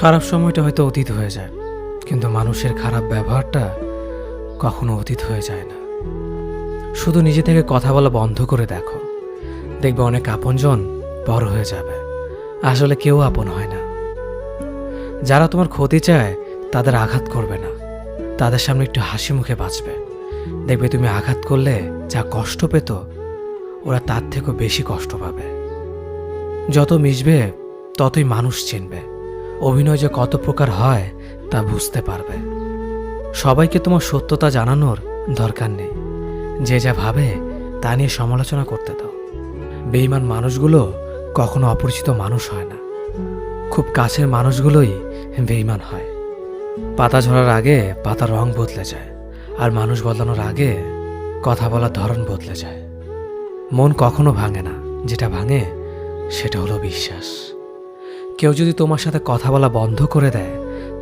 খারাপ সময়টা হয়তো অতীত হয়ে যায়, কিন্তু মানুষের খারাপ ব্যবহারটা কখনো অতীত হয়ে যায় না। শুধু নিজে থেকে কথা বলা বন্ধ করে দেখো, দেখবে অনেক আপনজন বড় হয়ে যাবে। আসলে কেউ আপন হয় না। যারা তোমার ক্ষতি চায় তাদের আঘাত করবে না, তাদের সামনে একটু হাসি মুখে বাঁচবে। দেখবে তুমি আঘাত করলে যা কষ্ট পেত, ওরা তার থেকেও বেশি কষ্ট পাবে। যত মিশবে ততই মানুষ চিনবে। অভিনয় যে কত প্রকার হয় তা বুঝতে পারবে। সবাইকে তোমার সত্যতা জানানোর দরকার নেই। যে যা ভাবে তা নিয়ে সমালোচনা করতে দাও। বেঈমান মানুষগুলো কখনো অপরিচিত মানুষ হয় না, খুব কাছের মানুষগুলোই বেঈমান হয়। পাতা ঝরার আগে পাতার রং বদলে যায়, আর মানুষ বদলানোর আগে কথা বলার ধরন বদলে যায়। মন কখনো ভাঙে না, যেটা ভাঙে সেটা হলো বিশ্বাস। কেউ যদি তোমার সাথে কথা বলা বন্ধ করে দেয়,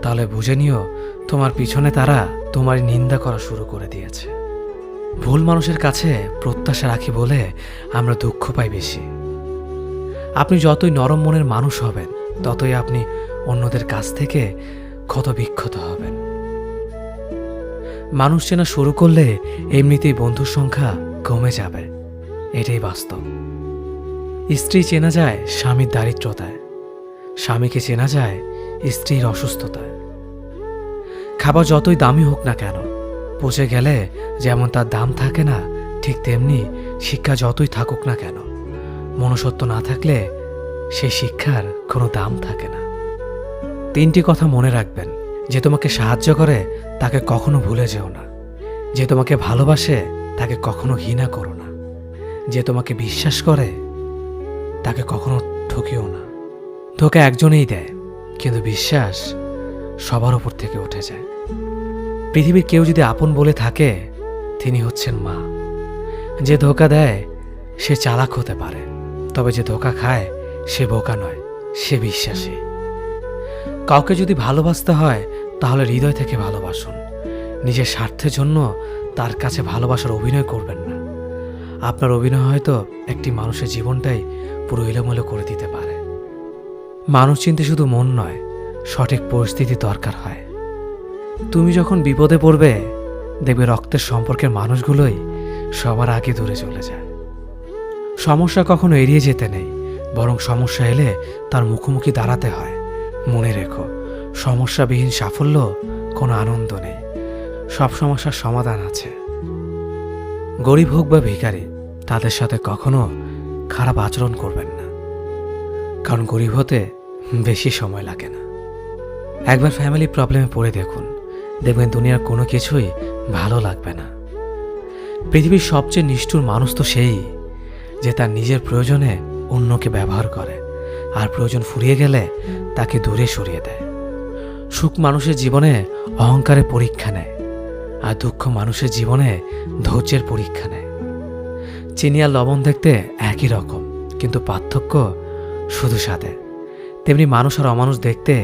তাহলে বুঝে নিও তোমার পিছনে তারা তোমার নিন্দা করা শুরু করে দিয়েছে। ভুল মানুষের কাছে প্রত্যাশা রাখি বলে আমরা দুঃখ পাই বেশি। আপনি যতই নরম মনের মানুষ হবেন, ততই আপনি অন্যদের কাছ থেকে ক্ষত বিক্ষত হবেন। মানুষ চেনা শুরু করলে এমনিতেই বন্ধুর সংখ্যা কমে যাবে, এটাই বাস্তব। স্ত্রী চেনা যায় স্বামীর দারিদ্রতায়, স্বামীকে চেনা যায় স্ত্রীর অসুস্থতায়। খাবার যতই দামি হোক না কেন, পচে গেলে যেমন তার দাম থাকে না, ঠিক তেমনি শিক্ষা যতই থাকুক না কেন, মনুষ্যত্ব না থাকলে সেই শিক্ষার কোনো দাম থাকে না। 3টি কথা মনে রাখবেন। যে তোমাকে সাহায্য করে তাকে কখনো ভুলে যেও না। যে তোমাকে ভালোবাসে তাকে কখনো ঘৃণা করো না। যে তোমাকে বিশ্বাস করে তাকে কখনো ঠকিও না। ধোঁকা একজনেই দেয়, কিন্তু বিশ্বাস সবার উপর থেকে উঠে যায়। পৃথিবীর কেউ যদি আপন বলে থাকে, তিনি হচ্ছেন মা। যে ধোঁকা দেয় সে চালাক হতে পারে, তবে যে ধোঁকা খায় সে বোকা নয়, সে বিশ্বাসী। কাউকে যদি ভালোবাসতে হয় তাহলে হৃদয় থেকে ভালোবাসুন। নিজের স্বার্থের জন্য তার কাছে ভালোবাসার অভিনয় করবেন না। আপনার অভিনয় হয়তো একটি মানুষের জীবনটাই পুরো এলোমেলো করে দিতে পারে। মানুষ চিনতে শুধু মন নয়, সঠিক পরিস্থিতি দরকার হয়। তুমি যখন বিপদে পড়বে, দেখবে রক্তের সম্পর্কের মানুষগুলোই সবার আগে দূরে চলে যায়। সমস্যা কখনো এড়িয়ে যেতে নেই, বরং সমস্যা এলে তার মুখোমুখি দাঁড়াতে হয়। মনে রেখো, সমস্যাবিহীন সাফল্য কোনো আনন্দ নেই। সব সমস্যার সমাধান আছে। গরিব হোক বা ভিখারি, তাদের সাথে কখনো খারাপ আচরণ করবেন না, কারণ গরিব হতে বেশি সময় লাগে না। একবার ফ্যামিলি প্রবলেমে পড়ে দেখুন, দেখবেন দুনিয়ার কোনো কিছুই ভালো লাগবে না। পৃথিবীর সবচেয়ে নিষ্ঠুর মানুষ তো সেই, যে তার নিজের প্রয়োজনে অন্যকে ব্যবহার করে, আর প্রয়োজন ফুরিয়ে গেলে তাকে দূরে সরিয়ে দেয়। সুখ মানুষের জীবনে অহংকারের পরীক্ষা নেয়, আর দুঃখ মানুষের জীবনে ধৈর্যের পরীক্ষা নেয়। চিনি আর লবণ দেখতে একই রকম, কিন্তু পার্থক্য শুধু স্বাদে। তেমনি মানুষ আর অমানুষ দেখতে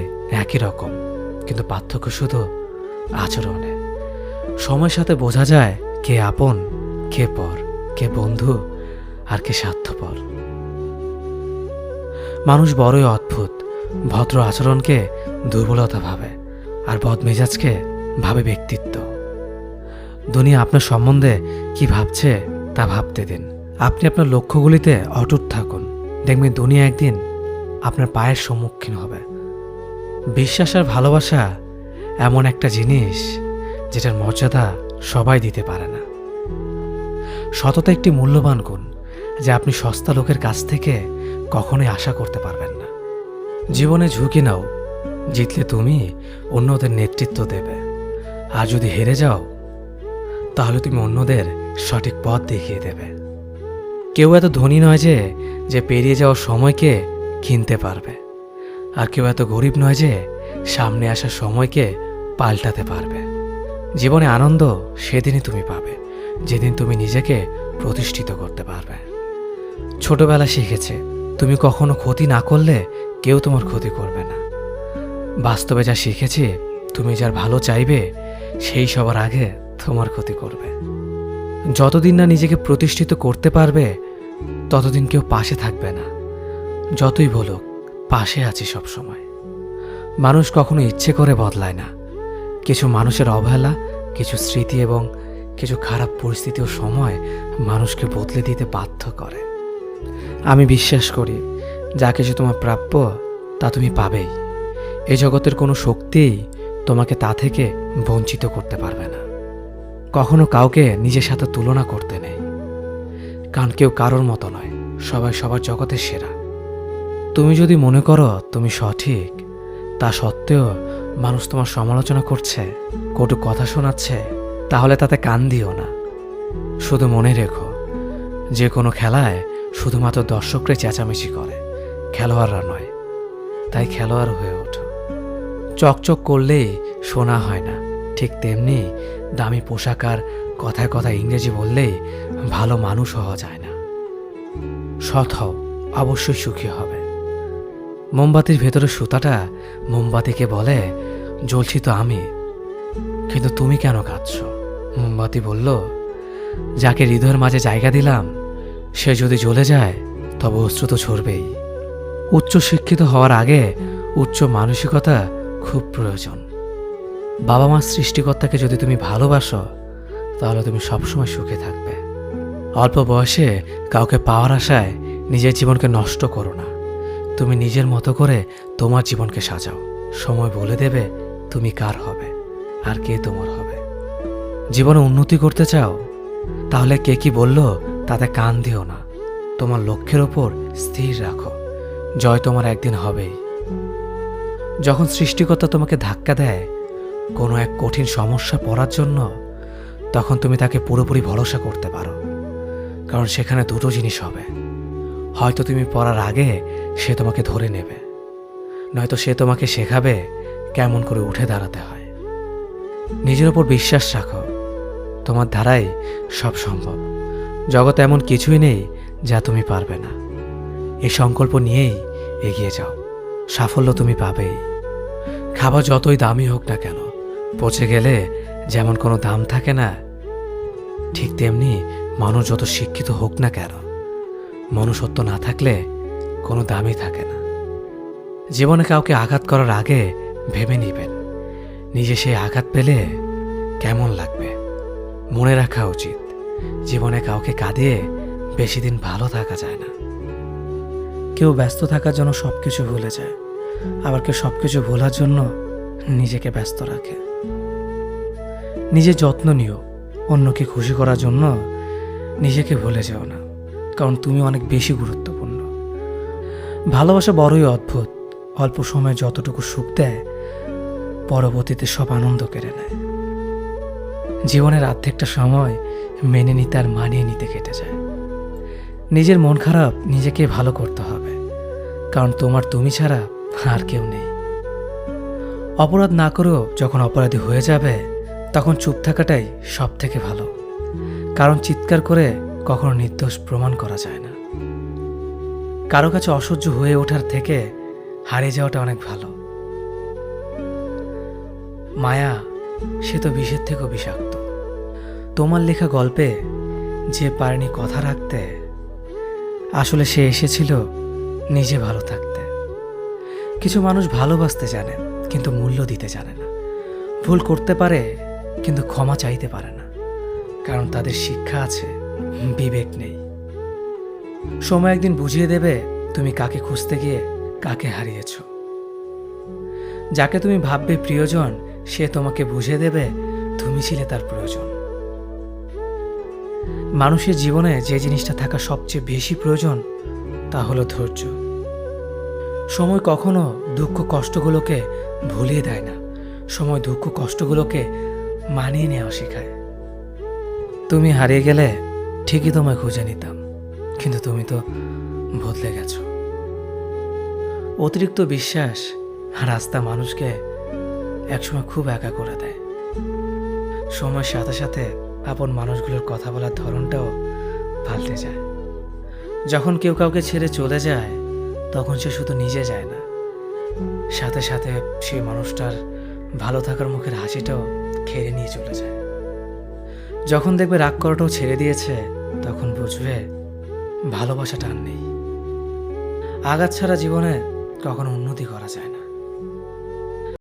একই রকম, কিন্তু পার্থক্য শুধু আচরণে। সময়ের সাথে বোঝা যায় কে আপন, কে পর, কে বন্ধু আর কে স্বার্থপর। মানুষ বড়ই অদ্ভুত। ভদ্র আচরণকে দুর্বলতা ভাবে, আর বদমেজাজকে ভাবে ব্যক্তিত্ব। দুনিয়া আপনার সম্বন্ধে কি ভাবছে তা ভাবতে দিন। আপনি আপনার লক্ষ্যগুলিতে অটুট থাকুন, দেখবেন দুনিয়া একদিন আপনার পায়ের সম্মুখীন হবে। বিশ্বাস আর ভালোবাসা এমন একটা জিনিস যেটার মর্যাদা সবাই দিতে পারে না। সততা একটি মূল্যবান গুণ, যা আপনি সস্তা লোকের কাছ থেকে কখনোই আশা করতে পারবেন না। জীবনে ঝুঁকি নাও, জিতলে তুমি অন্যদের নেতৃত্ব দেবে, আর যদি হেরে যাও তাহলে তুমি অন্যদের সঠিক পথ দেখিয়ে দেবে। কেউ এত ধনী নয় যে পেরিয়ে যাওয়ার সময়কে কিনতে পারবে, আর কেউ এত গরিব নয় যে সামনে আসা সময়কে পাল্টাতে পারবে। জীবনে আনন্দ সেদিনই তুমি পাবে, যেদিন তুমি নিজেকে প্রতিষ্ঠিত করতে পারবে। ছোটবেলা শিখেছে, তুমি কখনো ক্ষতি না করলে কেউ তোমার ক্ষতি করবে না। বাস্তবে যা শিখেছি, তুমি যার ভালো চাইবে সেই সবার আগে তোমার ক্ষতি করবে। যতদিন না নিজেকে প্রতিষ্ঠিত করতে পারবে, ততদিন কেউ পাশে থাকবে না। যতই বলুক পাশে আছি সব সময়। মানুষ কখনো ইচ্ছে করে বদলায় না। কিছু মানুষের অবহেলা, কিছু স্মৃতি এবং কিছু খারাপ পরিস্থিতি ও সময় মানুষকে বদলে দিতে বাধ্য করে। আমি বিশ্বাস করি যা কিছু তোমার প্রাপ্য তা তুমি পাবেই। এই জগতের কোনো শক্তিই তোমাকে তা থেকে বঞ্চিত করতে পারবে না। কখনো কাউকে নিজের সাথে তুলনা করতে নেই, কারণ কেউ কারোর মতো নয়, সবাই সবার জগতের সেরা। তুমি যদি মনে করো তুমি সঠিক, তা সত্ত্বেও মানুষ তোমার সমালোচনা করছে, কটু কথা শোনাচ্ছে, তাহলে তাতে কান দিও না। শুধু মনে রেখো, যে কোনো খেলায় শুধুমাত্র দর্শকরা চেঁচামেচি করে, খেলোয়াড়রা নয়। তাই খেলোয়াড় হয়ে ওঠো। চকচক করলেই শোনা হয় না, ঠিক তেমনি দামি পোশাক আর কথায় কথায় ইংরেজি বললেই ভালো মানুষ হওয়া যায় না। সৎ হও, অবশ্যই সুখী হবে। মোমবাতির ভেতরে সুতাটা মোমবাতিকে বলে, জ্বলছি তো আমি, কিন্তু তুমি কেন কাঁদছ? মোমবাতি বলল, যাকে হৃদয়ের মাঝে জায়গা দিলাম সে যদি জ্বলে যায় তবে অশ্রু তো ঝরবেই। উচ্চ শিক্ষিত হওয়ার আগে উচ্চ মানসিকতা খুব প্রয়োজন। বাবা মার সৃষ্টিকর্তাকে যদি তুমি ভালোবাসো তাহলে তুমি সবসময় সুখে থাকবে। অল্প বয়সে কাউকে পাওয়ার আশায় নিজের জীবনকে নষ্ট করো না। তুমি নিজের মতো করে তোমার জীবনকে সাজাও। সময় বলে দেবে তুমি কার হবে আর কে তোমার হবে। জীবনে উন্নতি করতে চাও? তাহলে কে কি বলল তাতে কান দিও না। তোমার লক্ষ্যের ওপর স্থির রাখো, জয় তোমার একদিন হবেই। যখন সৃষ্টিকর্তা তোমাকে ধাক্কা দেয় কোনো এক কঠিন সমস্যা পড়ার জন্য, তখন তুমি তাকে পুরোপুরি ভরসা করতে পারো, কারণ সেখানে দুটো জিনিস হবে। হয়তো তুমি পড়ার আগে সে তোমাকে ধরে নেবে, নয়তো সে তোমাকে শেখাবে কেমন করে উঠে দাঁড়াতে হয়। নিজের ওপর বিশ্বাস রাখো, তোমার দ্বারাই সব সম্ভব। জগতে এমন কিছুই নেই যা তুমি পারবে না। এই সংকল্প নিয়েই এগিয়ে যাও, সাফল্য তুমি পাবেই। খাবার যতই দামি হোক না কেন, পচে গেলে যেমন কোনো দাম থাকে না, ঠিক তেমনি মানুষ যত শিক্ষিত হোক না কেন, মনুষ্যত্ব না থাকলে কোনো দামই থাকে না। জীবনে কাউকে আঘাত করার আগে ভেবে নিবেন নিজে সেই আঘাত পেলে কেমন লাগবে। মনে রাখা উচিত, জীবনে কাউকে কাঁদিয়ে বেশি দিন ভালো থাকা যায় না। কেউ ব্যস্ত থাকার জন্য সবকিছু ভুলে যায়, আবার কেউ সবকিছু ভোলার জন্য নিজেকে ব্যস্ত রাখে। নিজের যত্ন নিও, অন্যকে খুশি করার জন্য নিজেকে ভুলে যেও না, কারণ তুমি অনেক বেশি গুরুত্বপূর্ণ। ভালোবাসা বড়ই অদ্ভুত, অল্প সময়ে যতটুকু সুখ দেয় পরবর্তীতে সব আনন্দ কেড়ে নেয়। জীবনের অর্ধেকটা সময় মেনে নিতে আর মানিয়ে নিতে কেটে যায়। নিজের মন খারাপ নিজেকে ভালো করতে হবে, কারণ তোমার তুমি ছাড়া আর কেউ নেই। অপরাধ না করেও যখন অপরাধী হয়ে যাবে তখন চুপ থাকাটাই সব থেকে ভালো, কারণ চিৎকার করে কখনো নির্দোষ প্রমাণ করা যায় না। কারো কাছে অসহ্য হয়ে ওঠার থেকে হারিয়ে যাওয়াটা অনেক ভালো। মায়া সে তো বিষের থেকেও বিষাক্ত। তোমার লেখা গল্পে যে পারেনি কথা রাখতে, আসলে সে এসেছিল নিজে ভালো থাকতে। কিছু মানুষ ভালোবাসতে জানে কিন্তু মূল্য দিতে জানে না। ভুল করতে পারে কিন্তু ক্ষমা চাইতে পারে না, কারণ তাদের শিক্ষা আছে, বিবেক নেই। সময় একদিন বুঝিয়ে দেবে তুমি কাকে খুঁজতে গিয়ে কাকে হারিয়েছ। যাকে তুমি ভাববে প্রিয়জন সে তোমাকে বুঝিয়ে দেবে তুমি ছিলে তার প্রয়োজন। মানুষের জীবনে যে জিনিসটা থাকা সবচেয়ে বেশি প্রয়োজন তা হলো ধৈর্য। সময় কখনো দুঃখ কষ্টগুলোকে ভুলিয়ে দেয় না, সময় দুঃখ কষ্টগুলোকে মানিয়ে নেওয়া শেখায়। তুমি হারিয়ে গেলে ঠিকই তোমায় খুঁজে নিতাম, কিন্তু তুমি তো বদলে গেছো। অতিরিক্ত বিশ্বাস আর আস্থা মানুষকে একসময় খুব একা করে দেয়। সময়ের সাথে সাথে আপন মানুষগুলোর কথা বলার ধরনটাও পাল্টে যায়। যখন কেউ কাউকে ছেড়ে চলে যায় তখন সে শুধু নিজে যায় না, সাথে সাথে সেই মানুষটার ভালো থাকার মুখের হাসিটাও খেয়ে নিয়ে চলে যায়। যখন দেখবে রাগ করাটাও ছেড়ে দিয়েছে তখন বুঝবে ভালোবাসাটা আর নেই। আঘাত ছাড়া জীবনে কখনো উন্নতি করা যায় না।